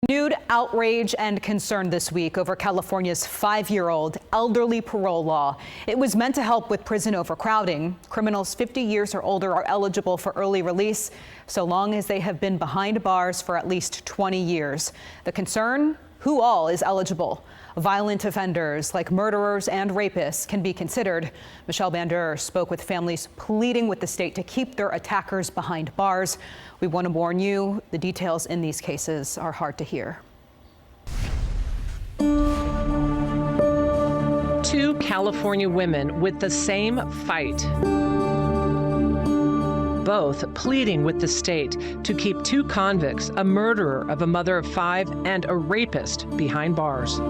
Renewed outrage and concern this week over California's 5-year-old elderly parole law. It was meant to help with prison overcrowding. Criminals 50 years or older are eligible for early release so long as they have been behind bars for at least 20 years. The concern? Who all is eligible? Violent offenders like murderers and rapists can be considered. Michelle Bander spoke with families pleading with the state to keep their attackers behind bars. We want to warn you, the details in these cases are hard to hear. Two California women with the same fight. Both pleading with the state to keep two convicts, a murderer of a mother of 5 and a rapist, behind bars.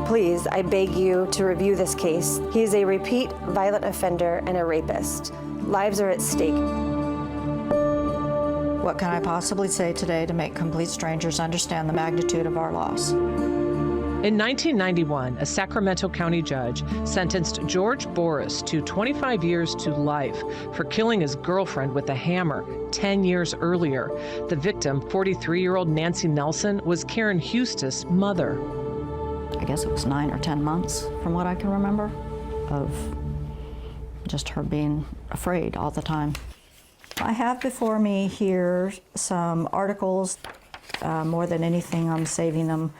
Please, I beg you to review this case. He is a repeat violent offender and a rapist. Lives are at stake. What can I possibly say today to make complete strangers understand the magnitude of our loss? In 1991, a Sacramento County judge sentenced George Boris to 25 years to life for killing his girlfriend with a hammer 10 years earlier. The victim, 43-year-old Nancy Nelson, was Karen Hustis' mother. I guess it was 9 or 10 months, from what I can remember, of just her being afraid all the time. I have before me here some articles. More than anything, I'm saving them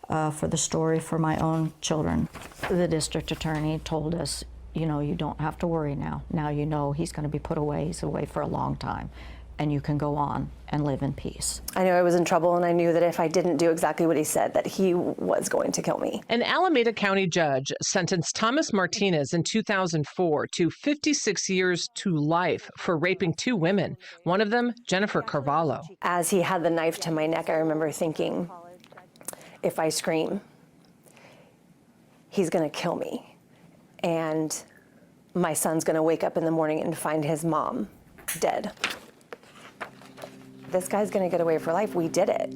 for the story for my own children. The district attorney told us, you know, you don't have to worry now. Now you know he's going to be put away. He's away for a long time, and you can go on and live in peace. I knew I was in trouble, and I knew that if I didn't do exactly what he said, that he was going to kill me. An Alameda County judge sentenced Thomas Martinez in 2004 to 56 years to life for raping 2 women, one of them Jennifer Carvalho. As he had the knife to my neck, I remember thinking, if I scream, he's going to kill me. And my son's going to wake up in the morning and find his mom dead. This guy's going to get away for life. We did it.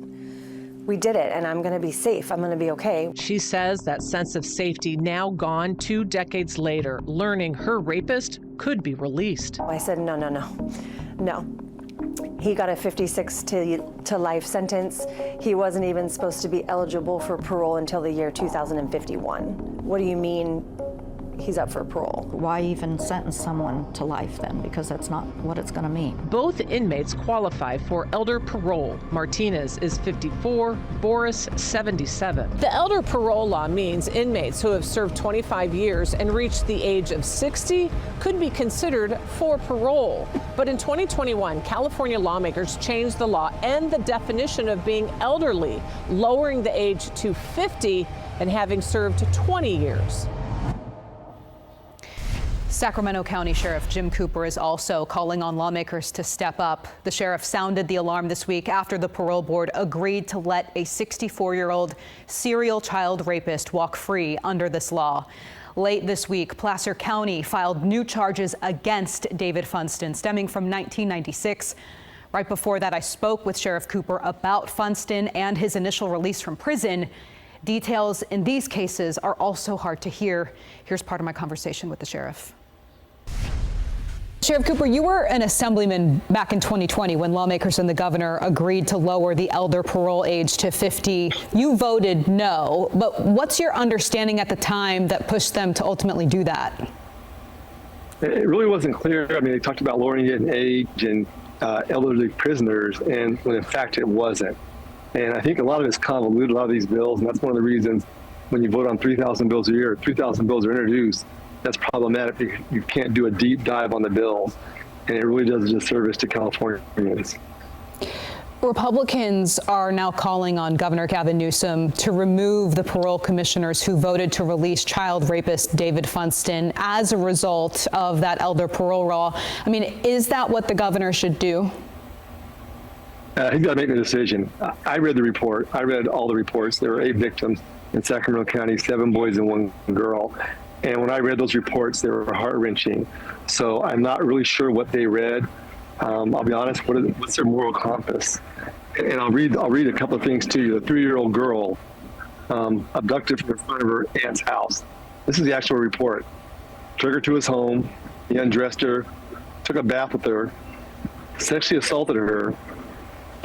We did it, and I'm going to be safe. I'm going to be okay. She says that sense of safety now gone 2 decades later, learning her rapist could be released. I said, no, no, no, no. He got a 56 to life sentence. He wasn't even supposed to be eligible for parole until the year 2051. What do you mean he's up for parole? Why even sentence someone to life then? Because that's not what it's going to mean. Both inmates qualify for elder parole. Martinez is 54, Boris 77. The elder parole law means inmates who have served 25 years and reached the age of 60 could be considered for parole. But in 2021, California lawmakers changed the law and the definition of being elderly, lowering the age to 50 and having served 20 years. Sacramento County Sheriff Jim Cooper is also calling on lawmakers to step up. The sheriff sounded the alarm this week after the parole board agreed to let a 64-year-old serial child rapist walk free under this law. Late this week, Placer County filed new charges against David Funston stemming from 1996. Right before that, I spoke with Sheriff Cooper about Funston and his initial release from prison. Details in these cases are also hard to hear. Here's part of my conversation with the sheriff. Sheriff Cooper, you were an assemblyman back in 2020 when lawmakers and the governor agreed to lower the elder parole age to 50. You voted no, but what's your understanding at the time that pushed them to ultimately do that? It really wasn't clear. I mean, they talked about lowering it in age and elderly prisoners, and when in fact it wasn't. And I think a lot of it's convoluted, a lot of these bills, and that's one of the reasons when you vote on 3,000 bills a year, 3,000 bills are introduced, that's problematic because you can't do a deep dive on the bills, and it really does a disservice to Californians. Republicans are now calling on Governor Gavin Newsom to remove the parole commissioners who voted to release child rapist David Funston as a result of that elder parole law. I mean, is that what the governor should do? He's got to make the decision. I read the report. I read all the reports. There were 8 victims in Sacramento County, 7 boys and 1 girl. And when I read those reports, they were heart-wrenching. So I'm not really sure what they read. I'll be honest, what's their moral compass? And I'll read a couple of things to you. The 3-year-old girl abducted from the front of her aunt's house. This is the actual report. Took her to his home. He undressed her, took a bath with her, sexually assaulted her,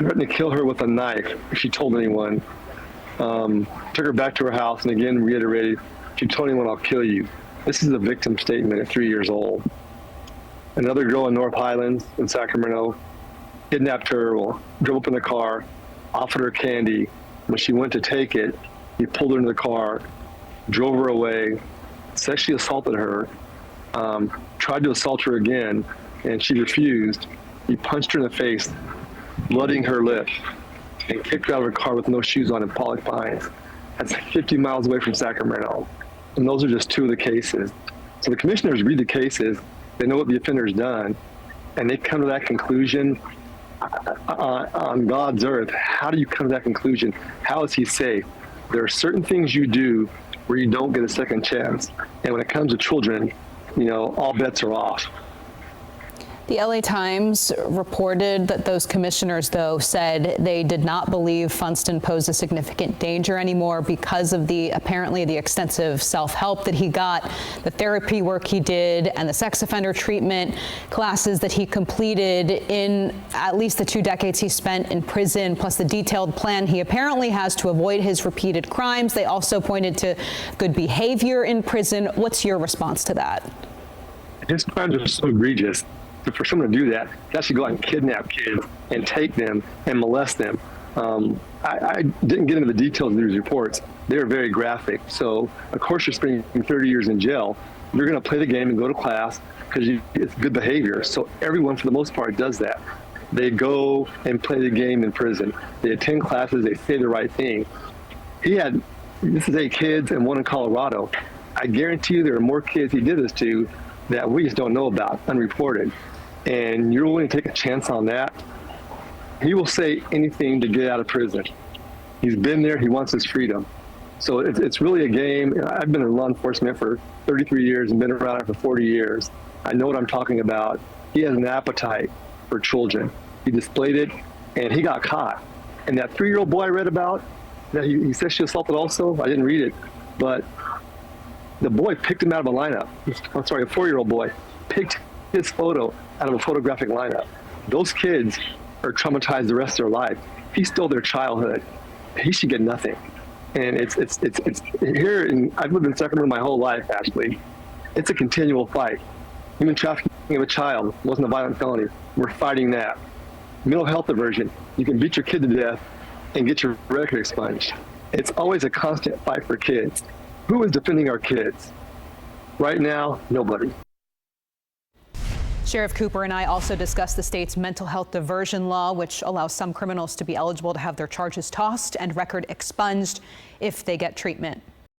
threatened to kill her with a knife if she told anyone. Took her back to her house and again reiterated, if you told anyone, I'll kill you. This is a victim statement at 3 years old. Another girl in North Highlands in Sacramento kidnapped her, drove up in the car, offered her candy. When she went to take it, he pulled her into the car, drove her away, sexually assaulted her, tried to assault her again, and she refused. He punched her in the face, blooding her lip, and kicked her out of her car with no shoes on in Pollock Pines. That's 50 miles away from Sacramento. And those are just two of the cases. So the commissioners read the cases, they know what the offender's done, and they come to that conclusion on God's earth. How do you come to that conclusion? How is he safe? There are certain things you do where you don't get a second chance. And when it comes to children, all bets are off. The LA Times reported that those commissioners, though, said they did not believe Funston posed a significant danger anymore because of apparently the extensive self-help that he got, the therapy work he did, and the sex offender treatment classes that he completed in at least the 2 decades he spent in prison, plus the detailed plan he apparently has to avoid his repeated crimes. They also pointed to good behavior in prison. What's your response to that? His crimes are so egregious. For someone to do that, they actually go out and kidnap kids and take them and molest them. I didn't get into the details of these reports. They're very graphic. So, of course, you're spending 30 years in jail. You're going to play the game and go to class because it's good behavior. So everyone, for the most part, does that. They go and play the game in prison. They attend classes. They say the right thing. This is 8 kids and 1 in Colorado. I guarantee you there are more kids he did this to that we just don't know about, unreported. And you're willing to take a chance on that, he will say anything to get out of prison. He's been there, he wants his freedom. So it's really a game. I've been in law enforcement for 33 years and been around it for 40 years. I know what I'm talking about. He has an appetite for children. He displayed it, and he got caught. And that 3-year-old boy I read about, that he sexually assaulted also, I didn't read it, but the boy picked him out of a lineup. I'm sorry, a 4-year-old boy picked his photo out of a photographic lineup. Those kids are traumatized the rest of their life. He stole their childhood. He should get nothing. And it's here. I've lived in Sacramento my whole life, Ashley. It's a continual fight. Human trafficking of a child wasn't a violent felony. We're fighting that. Mental health aversion. You can beat your kid to death and get your record expunged. It's always a constant fight for kids. Who is defending our kids? Right now, nobody. Sheriff Cooper and I also discussed the state's mental health diversion law, which allows some criminals to be eligible to have their charges tossed and record expunged if they get treatment.